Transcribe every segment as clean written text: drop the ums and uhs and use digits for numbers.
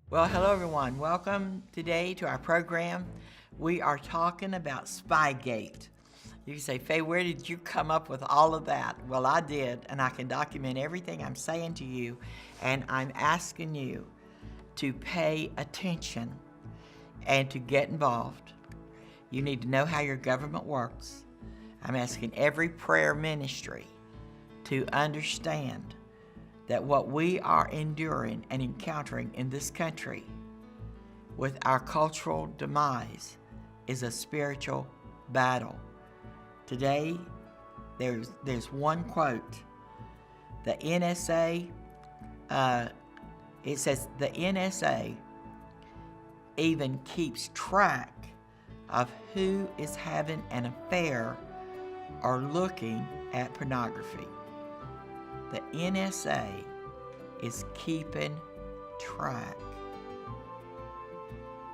Well, hello everyone. Welcome today to our program. We are talking about Spygate. You can say, Faye, where did you come up with all of that? Well, I did, and I can document everything I'm saying to you, and I'm asking you to pay attention and to get involved. You need to know how your government works. I'm asking every prayer ministry to understand that what we are enduring and encountering in this country with our cultural demise is a spiritual battle. Today, there's one quote. The NSA, it says the NSA even keeps track of who is having an affair or looking at pornography. The NSA is keeping track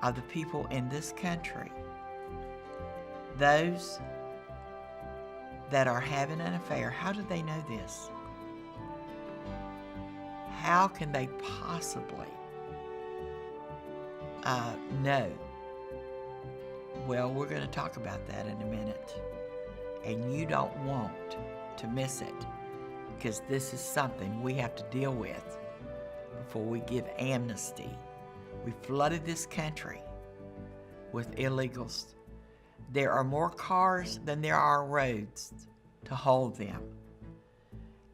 of the people in this country, those that are having an affair. How do they know this? How can they possibly know? Well, we're going to talk about that in a minute, and you don't want to miss it, because this is something we have to deal with before we give amnesty. We flooded this country with illegals. There are more cars than there are roads to hold them.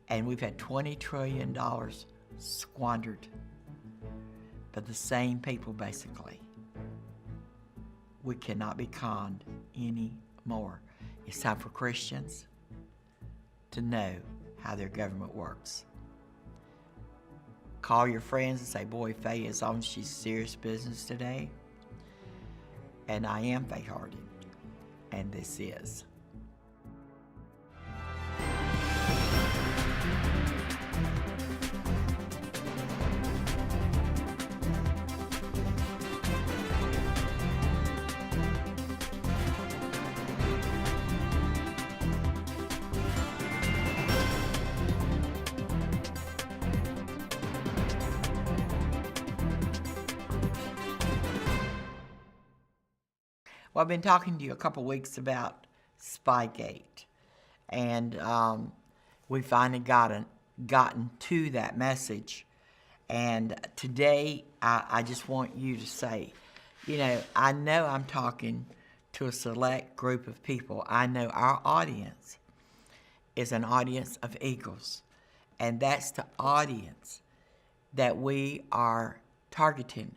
And we've had $20 trillion squandered for the same people, basically. We cannot be conned anymore. It's time for Christians to know how their government works. Call your friends and say, boy, Faye is on. She's serious business today. And I am Faye Harding, and this is Well, I've been talking to you a couple weeks about Spygate, and we finally gotten to that message. And today, I just want you to say, I know I'm talking to a select group of people. I know our audience is an audience of eagles, and that's the audience that we are targeting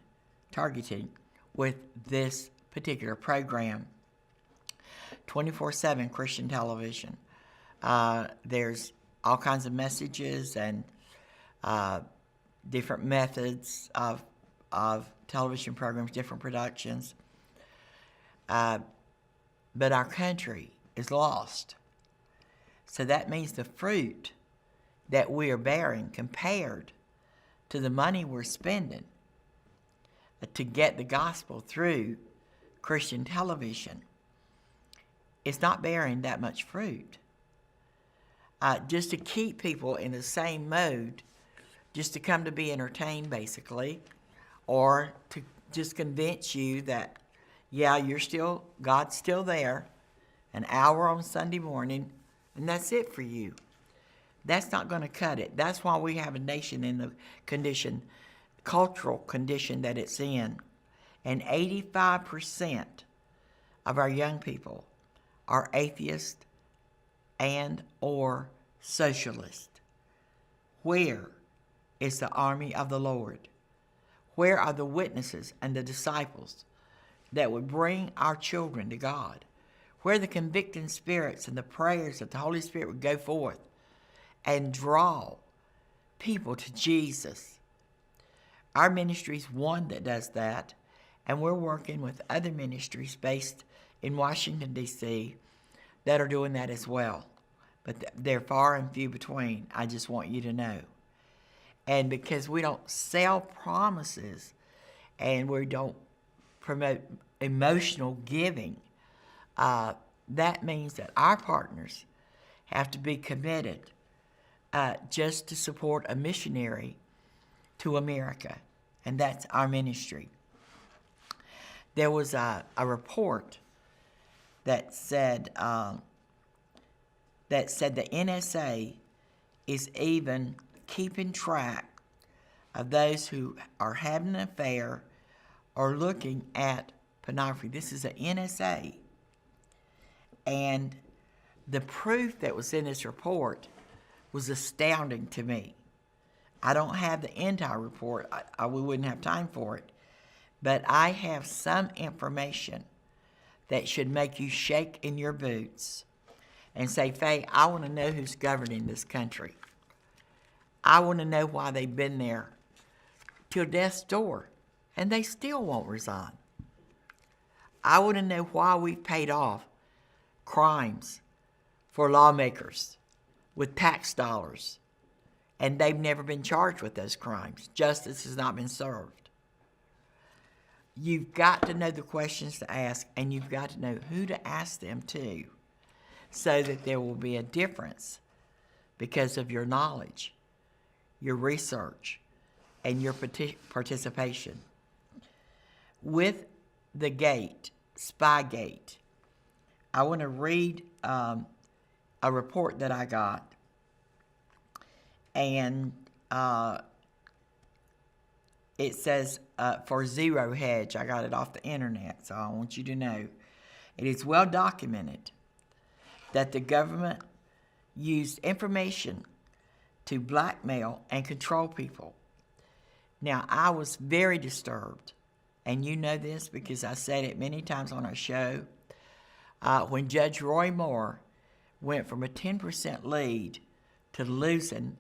with this particular program. 24/7 Christian television. There's all kinds of messages and different methods of television programs, different productions. But our country is lost. So that means the fruit that we are bearing compared to the money we're spending to get the gospel through Christian television, it's not bearing that much fruit. Just to keep people in the same mode, just to come to be entertained, basically, or to just convince you that, yeah, God's still there, an hour on Sunday morning, and that's it for you. That's not going to cut it. That's why we have a nation in the cultural condition that it's in. And 85% of our young people are atheist and or socialist. Where is the army of the Lord? Where are the witnesses and the disciples that would bring our children to God? Where are the convicting spirits and the prayers that the Holy Spirit would go forth and draw people to Jesus? Our ministry is one that does that. And we're working with other ministries based in Washington, D.C. that are doing that as well. But they're far and few between. I just want you to know. And because we don't sell promises and we don't promote emotional giving, that means that our partners have to be committed just to support a missionary to America. and that's our ministry. There was a report that said the NSA is even keeping track of those who are having an affair or looking at pornography. This is the NSA. And the proof that was in this report was astounding to me. I don't have the entire report. We wouldn't have time for it. But I have some information that should make you shake in your boots and say, Faye, I want to know who's governing this country. I want to know why they've been there till death's door, and they still won't resign. I want to know why we've paid off crimes for lawmakers with tax dollars, and they've never been charged with those crimes. Justice has not been served. You've got to know the questions to ask, and you've got to know who to ask them to, so that there will be a difference because of your knowledge, your research, and your participation. With the gate, Spygate, I want to read a report that I got, and it says, for Zero Hedge, I got it off the internet, so I want you to know, it is well documented that the government used information to blackmail and control people. Now, I was very disturbed, and you know this because I said it many times on our show, when Judge Roy Moore went from a 10% lead to losing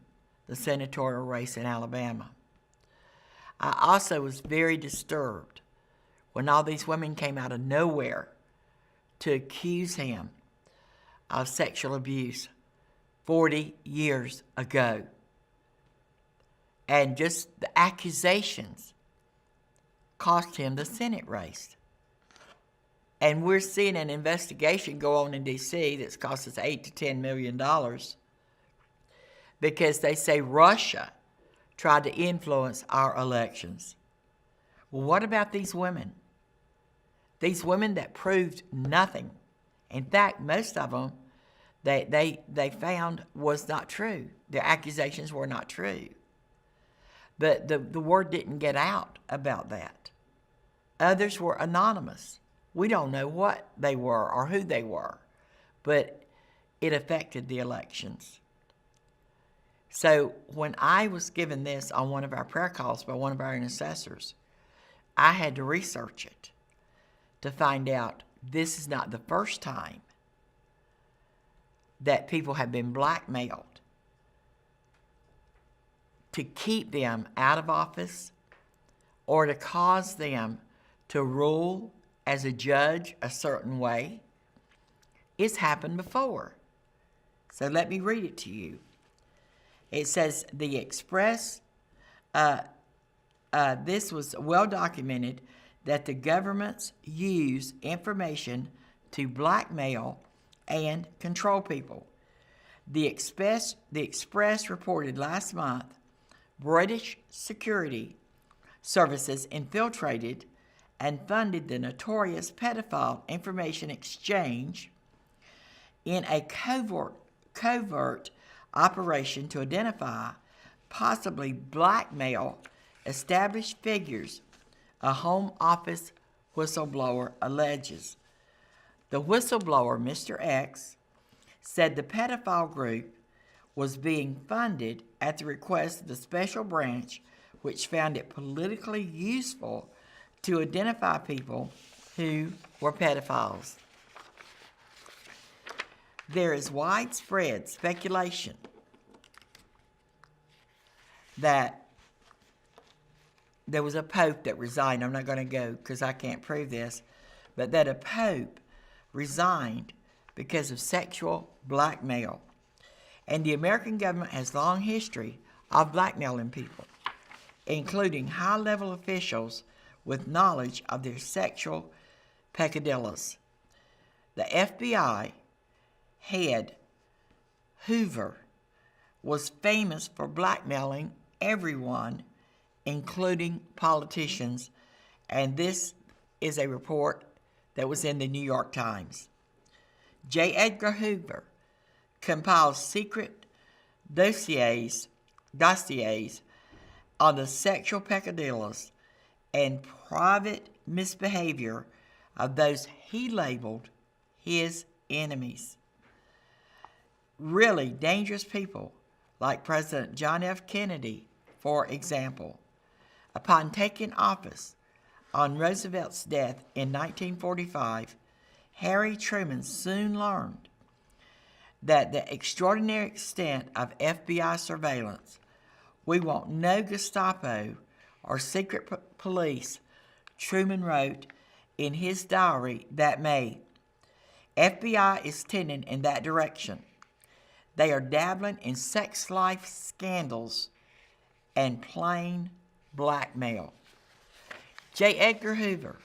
the senatorial race in Alabama. I also was very disturbed when all these women came out of nowhere to accuse him of sexual abuse 40 years ago. And just the accusations cost him the Senate race. And we're seeing an investigation go on in D.C. that's cost us $8 to $10 million because they say Russia tried to influence our elections. Well, what about these women? These women that proved nothing. In fact, most of them they found was not true. Their accusations were not true. But the word didn't get out about that. Others were anonymous. We don't know what they were or who they were, but it affected the elections. So when I was given this on one of our prayer calls by one of our intercessors, I had to research it to find out this is not the first time that people have been blackmailed to keep them out of office or to cause them to rule as a judge a certain way. It's happened before. So let me read it to you. It says, the Express, this was well documented that the governments use information to blackmail and control people. The Express reported last month British security services infiltrated and funded the notorious pedophile information exchange in a covert operation to identify, possibly blackmail, established figures, a Home Office whistleblower alleges. The whistleblower, Mr. X, said the pedophile group was being funded at the request of the special branch, which found it politically useful to identify people who were pedophiles. There is widespread speculation that there was a pope that resigned. I'm not going to go because I can't prove this, but that a pope resigned because of sexual blackmail. And the American government has a long history of blackmailing people, including high-level officials with knowledge of their sexual peccadillos. The FBI head Hoover was famous for blackmailing everyone including politicians, and this is a report that was in the New York Times. J. Edgar Hoover compiled secret dossiers on the sexual peccadillos and private misbehavior of those he labeled his enemies. Really dangerous people like President John F. Kennedy, for example. Upon taking office on Roosevelt's death in 1945, Harry Truman soon learned that the extraordinary extent of FBI surveillance, "We want no Gestapo or secret police," Truman wrote in his diary that May. FBI is tending in that direction. They are dabbling in sex life scandals and plain blackmail. J. Edgar Hoover,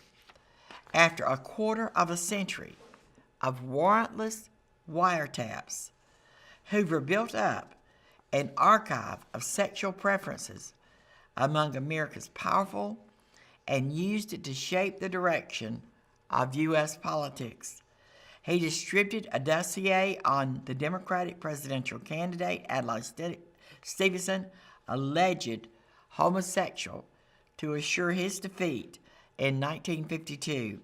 after a quarter of a century of warrantless wiretaps, Hoover built up an archive of sexual preferences among America's powerful and used it to shape the direction of U.S. politics. He distributed a dossier on the Democratic presidential candidate Adlai Stevenson, alleged homosexual, to assure his defeat in 1952.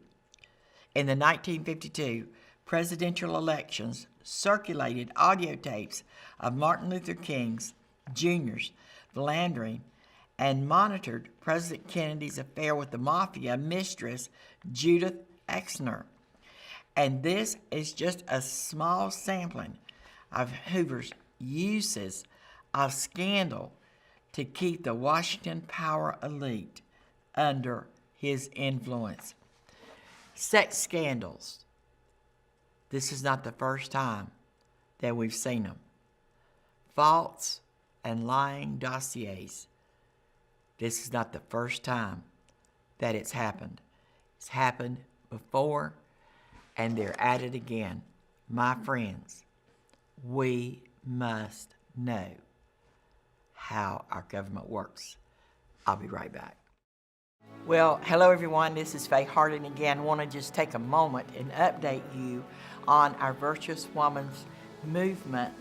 In the 1952 presidential elections, circulated audio tapes of Martin Luther King Jr.'s philandering and monitored President Kennedy's affair with the mafia mistress Judith Exner. And this is just a small sampling of Hoover's uses of scandal to keep the Washington power elite under his influence. Sex scandals. This is not the first time that we've seen them. False and lying dossiers. This is not the first time that it's happened. It's happened before, and they're at it again. My friends, we must know how our government works. I'll be right back. Well, hello everyone, this is Faye Harding again. I want to just take a moment and update you on our Virtuous Woman's movement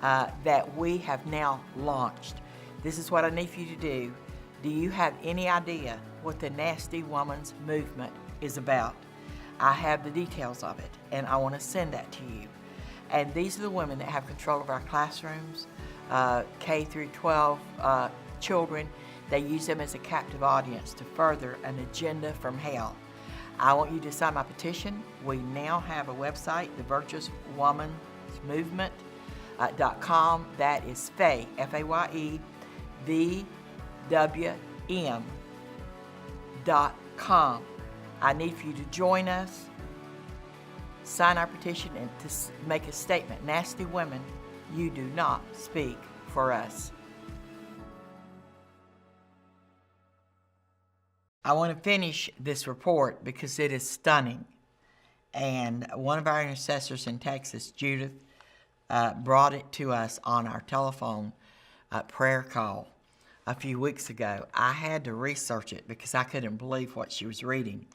that we have now launched. This is what I need for you to do. Do you have any idea what the Nasty Woman's movement is about? I have the details of it, and I want to send that to you. And these are the women that have control of our classrooms, K through 12 children. They use them as a captive audience to further an agenda from hell. I want you to sign my petition. We now have a website, the Virtuous Woman's Movement.com. That is Faye, F-A-Y-E, VWM.com. I need for you to join us, sign our petition, and to make a statement. Nasty women, you do not speak for us. I want to finish this report because it is stunning. And one of our intercessors in Texas, Judith, brought it to us on our telephone prayer call a few weeks ago. I had to research it because I couldn't believe what she was reading.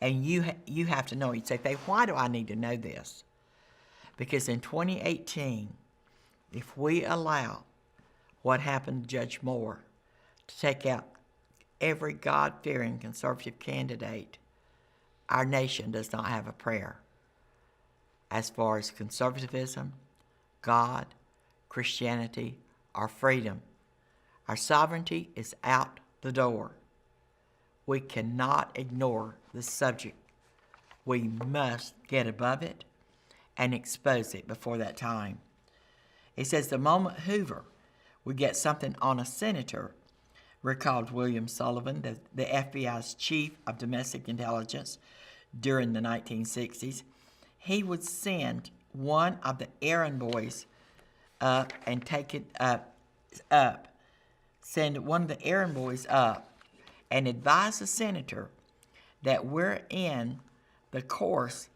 And you have to know. You'd say, Faye, why do I need to know this? Because in 2018, if we allow what happened to Judge Moore to take out every God-fearing conservative candidate, our nation does not have a prayer. As far as conservatism, God, Christianity, or freedom, our sovereignty is out the door. We cannot ignore this subject. We must get above it and expose it before that time. It says the moment Hoover would get something on a senator, recalled William Sullivan, the FBI's chief of domestic intelligence during the 1960s, he would send one of the errand boys up and take it up. Send one of the errand boys up and advise the senator that we're in the course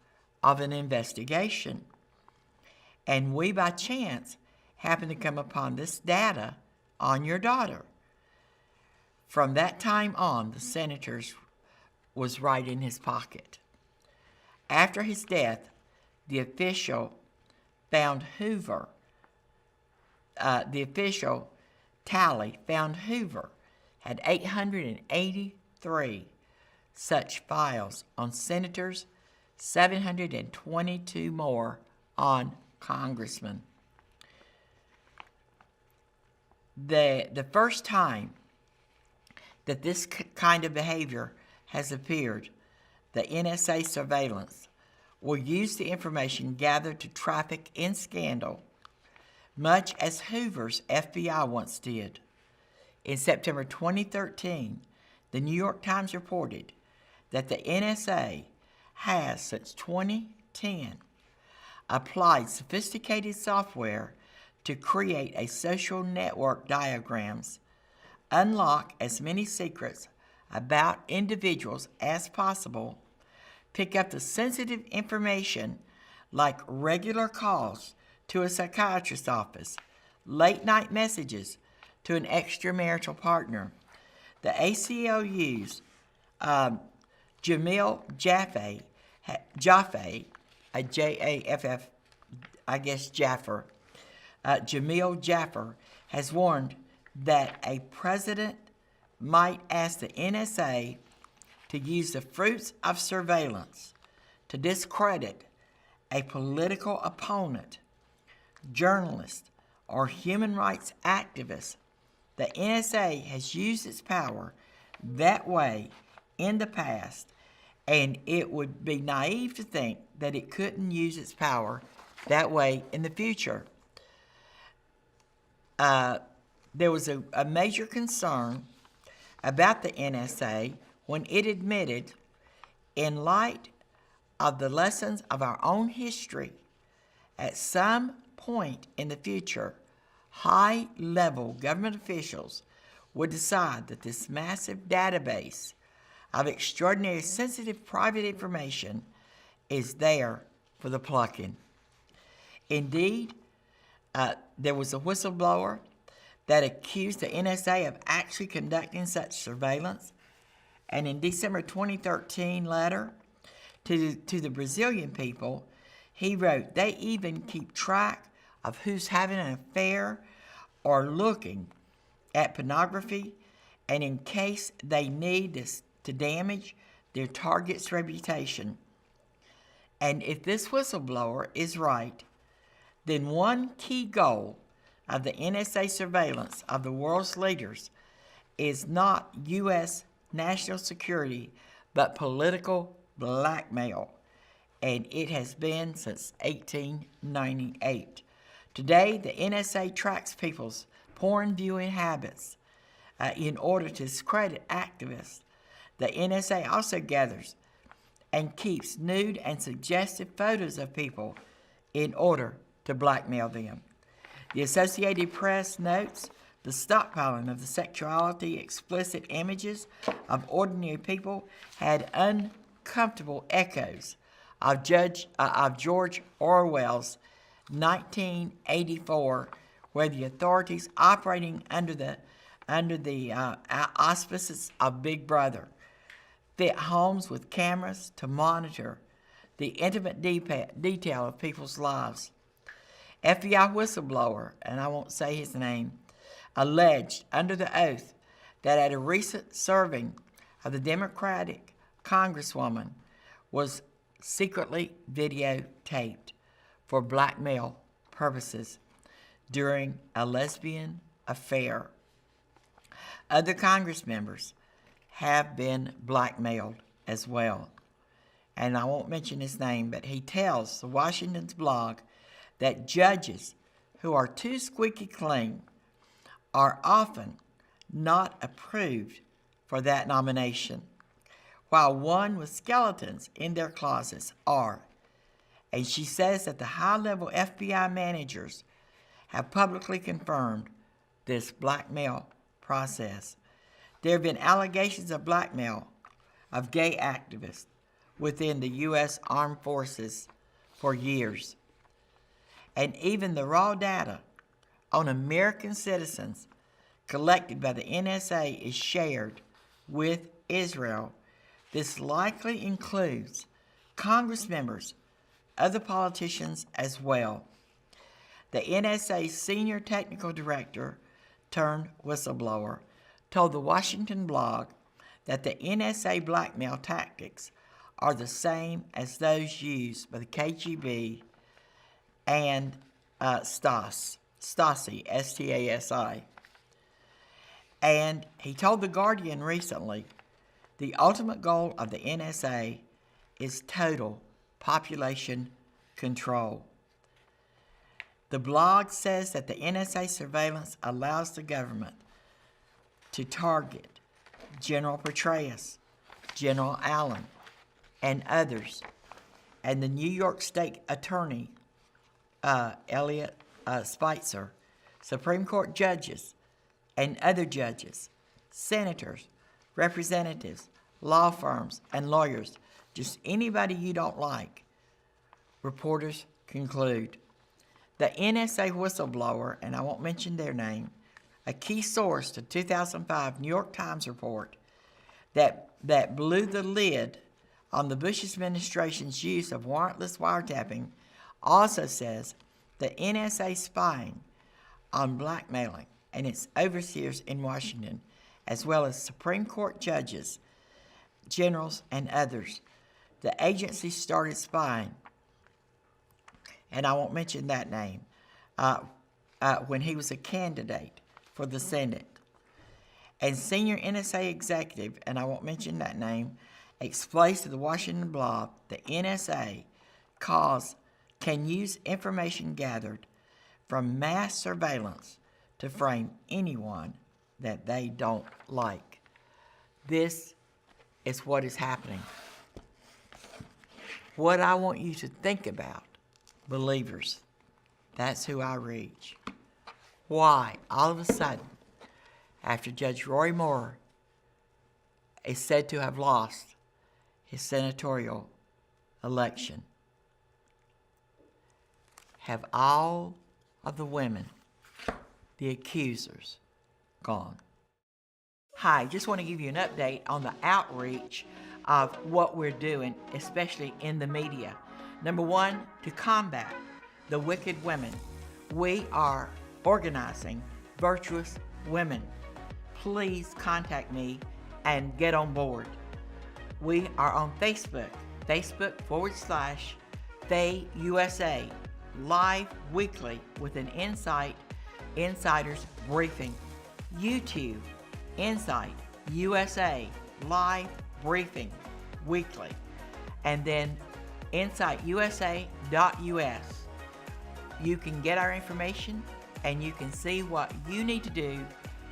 of an investigation. And we, by chance, happen to come upon this data on your daughter. From that time on, the senator's was right in his pocket. After his death, the official tally found Hoover had 883 such files on senators, 722 more on congressmen. The first time that this kind of behavior has appeared, the NSA surveillance will use the information gathered to traffic in scandal, much as Hoover's FBI once did. In September 2013, the New York Times reported that the NSA has, since 2010, applied sophisticated software to create a social network diagrams, unlock as many secrets about individuals as possible, pick up the sensitive information like regular calls to a psychiatrist's office, late-night messages to an extramarital partner. The ACLU's Jamil Jaffe, J-A-F-F, I guess Jaffer, Jamil Jaffer has warned that a president might ask the NSA to use the fruits of surveillance to discredit a political opponent, journalist, or human rights activist. The NSA has used its power that way in the past, and it would be naive to think that it couldn't use its power that way in the future. There was a major concern about the NSA when it admitted, in light of the lessons of our own history, at some point in the future, high-level government officials would decide that this massive database of extraordinary sensitive private information is there for the plucking. Indeed, there was a whistleblower that accused the NSA of actually conducting such surveillance. And in December 2013 letter to the Brazilian people, he wrote, they even keep track of who's having an affair or looking at pornography, and in case they need this to damage their target's reputation. And if this whistleblower is right, then one key goal of the NSA surveillance of the world's leaders is not U.S. national security, but political blackmail. And it has been since 1898. Today, the NSA tracks people's porn viewing habits in order to discredit activists. The NSA also gathers and keeps nude and suggestive photos of people in order to blackmail them. The Associated Press notes the stockpiling of the sexuality explicit images of ordinary people had uncomfortable echoes of George Orwell's 1984, where the authorities operating under the auspices of Big Brother fit homes with cameras to monitor the intimate detail of people's lives. FBI whistleblower, and I won't say his name, alleged under the oath that at a recent serving of the Democratic Congresswoman was secretly videotaped for blackmail purposes during a lesbian affair. Other Congress members have been blackmailed as well. And I won't mention his name, but he tells the Washington's blog that judges who are too squeaky clean are often not approved for that nomination, while one with skeletons in their closets are. And she says that the high-level FBI managers have publicly confirmed this blackmail process. There have been allegations of blackmail of gay activists within the U.S. Armed Forces for years. And even the raw data on American citizens collected by the NSA is shared with Israel, this likely includes Congress members, other politicians as well. The NSA senior technical director turned whistleblower told the Washington blog that the NSA blackmail tactics are the same as those used by the KGB and Stasi, S-T-A-S-I. And he told The Guardian recently, the ultimate goal of the NSA is total population control. The blog says that the NSA surveillance allows the government to target General Petraeus, General Allen, and others, and the New York State Attorney, Elliot Spitzer, Supreme Court judges, and other judges, senators, representatives, law firms, and lawyers, just anybody you don't like, reporters conclude. The NSA whistleblower, and I won't mention their name, a key source to 2005 New York Times report that blew the lid on the Bush administration's use of warrantless wiretapping, also says the NSA spying on blackmailing and its overseers in Washington, as well as Supreme Court judges, generals, and others. The agency started spying, and I won't mention that name, when he was a candidate for the Senate. And senior NSA executive, and I won't mention that name, explains to the Washington blog the NSA can use information gathered from mass surveillance to frame anyone that they don't like. This is what is happening. What I want you to think about, believers, that's who I reach. Why, all of a sudden, after Judge Roy Moore is said to have lost his senatorial election, have all of the women, the accusers, gone? Hi, just want to give you an update on the outreach of what we're doing, especially in the media. Number one, to combat the wicked women, we are organizing Virtuous Women. Please contact me and get on board. We are on Facebook, Facebook.com/Faye USA, live weekly with an insider's briefing. YouTube, Insight USA, live briefing weekly. And then insightUSA.us. You can get our information and you can see what you need to do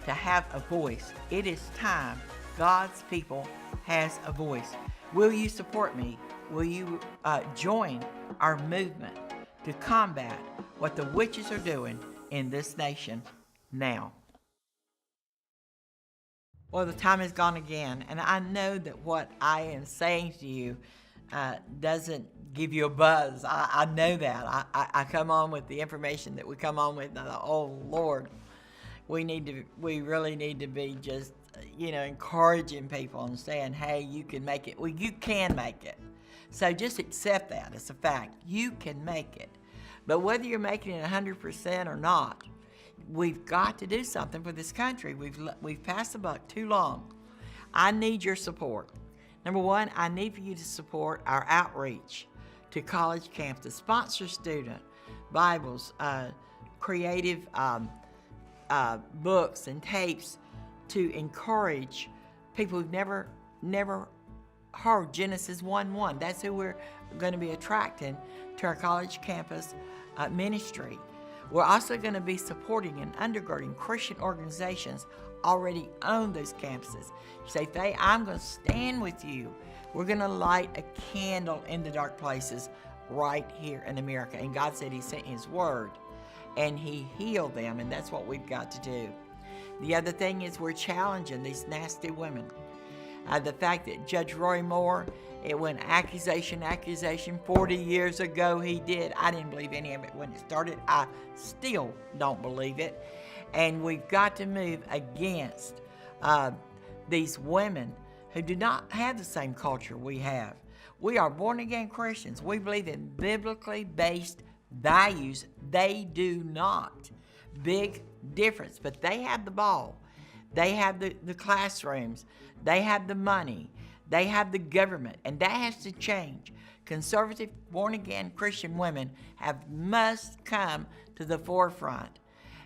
to have a voice. It is time God's people has a voice. Will you support me? Will you join our movement to combat what the witches are doing in this nation now? Well, the time has gone again, and I know that what I am saying to you doesn't give you a buzz. I know that. I come on with the information that we come on with, and I thought, oh, Lord, we really need to be just, encouraging people and saying, hey, you can make it. Well, you can make it. So just accept that. It's a fact. You can make it. But whether you're making it 100% or not, we've got to do something for this country. We've passed the buck too long. I need your support. Number one, I need for you to support our outreach to college campuses, sponsor student Bibles, creative books and tapes to encourage people who've never heard Genesis 1:1. That's who we're going to be attracting to our college campus ministry. We're also going to be supporting and undergirding Christian organizations already on those campuses. You say, Faye, I'm going to stand with you. We're going to light a candle in the dark places right here in America. And God said He sent His word and He healed them, and that's what we've got to do. The other thing is we're challenging these nasty women. The fact that Judge Roy Moore, it went accusation, 40 years ago he did. I didn't believe any of it when it started. I still don't believe it. And we've got to move against these women who do not have the same culture we have. We are born-again Christians. We believe in biblically based values. They do not. Big difference. But they have the ball. They have the classrooms. They have the money. They have the government. And that has to change. Conservative, born-again Christian women must come to the forefront.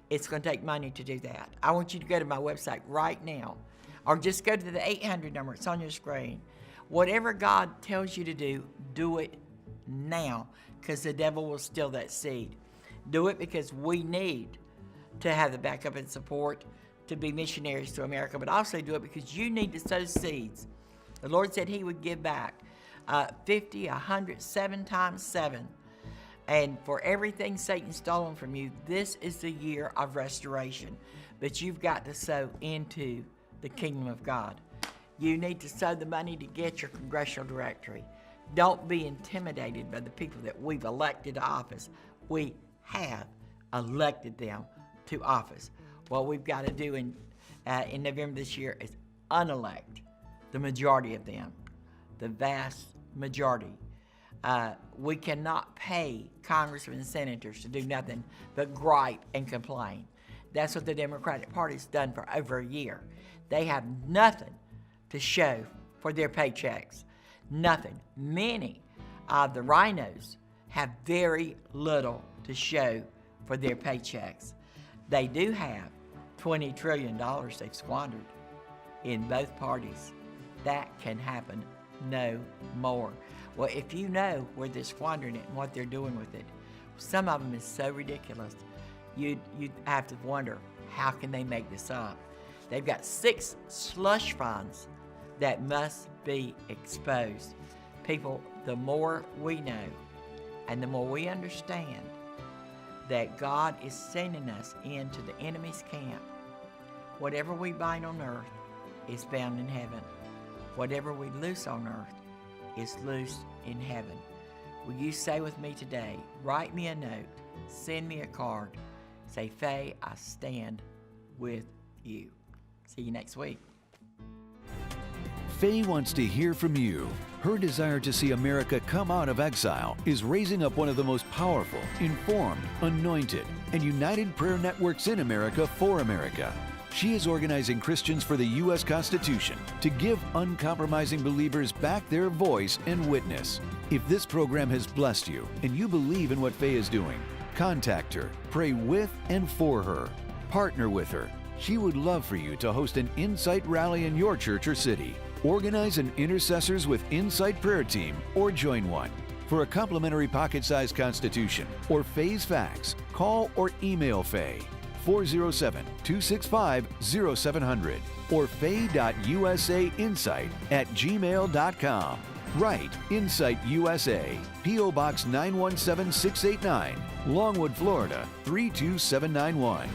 It's going to take money to do that. I want you to go to my website right now, or just go to the 800 number. It's on your screen. Whatever God tells you to do it now, because the devil will steal that seed. Do it because we need to have the backup and support to be missionaries to America, but also do it because you need to sow seeds. The Lord said he would give back 50, 100, 7 times 7. And for everything Satan's stolen from you, this is the year of restoration. But you've got to sow into the kingdom of God. You need to sow the money to get your congressional directory. Don't be intimidated by the people that we've elected to office. We have elected them to office. What we've got to do in November this year is unelect the majority of them, the vast majority. We cannot pay congressmen and senators to do nothing but gripe and complain. That's what the Democratic Party's done for over a year. They have nothing to show for their paychecks. Nothing. Many of the rhinos have very little to show for their paychecks. They do have $20 trillion they've squandered in both parties. That can happen no more. Well, if you know where they're squandering it and what they're doing with it, some of them is so ridiculous. You'd have to wonder, how can they make this up? They've got 6 slush funds that must be exposed. People, the more we know and the more we understand that God is sending us into the enemy's camp, whatever we bind on earth is bound in heaven. Whatever we loose on earth is loosed in heaven. Will you say with me today, write me a note, send me a card, say, Faye, I stand with you. See you next week. Faye wants to hear from you. Her desire to see America come out of exile is raising up one of the most powerful, informed, anointed, and united prayer networks in America for America. She is organizing Christians for the U.S. Constitution to give uncompromising believers back their voice and witness. If this program has blessed you and you believe in what Faye is doing, contact her, pray with and for her, partner with her. She would love for you to host an Insight rally in your church or city. Organize an Intercessors with Insight prayer team or join one. For a complimentary pocket-sized constitution or Faye's fax, call or email Faye 407-265-0700 or faye.usainsight@gmail.com. Write Insight USA, P.O. Box 917689, Longwood, Florida 32791.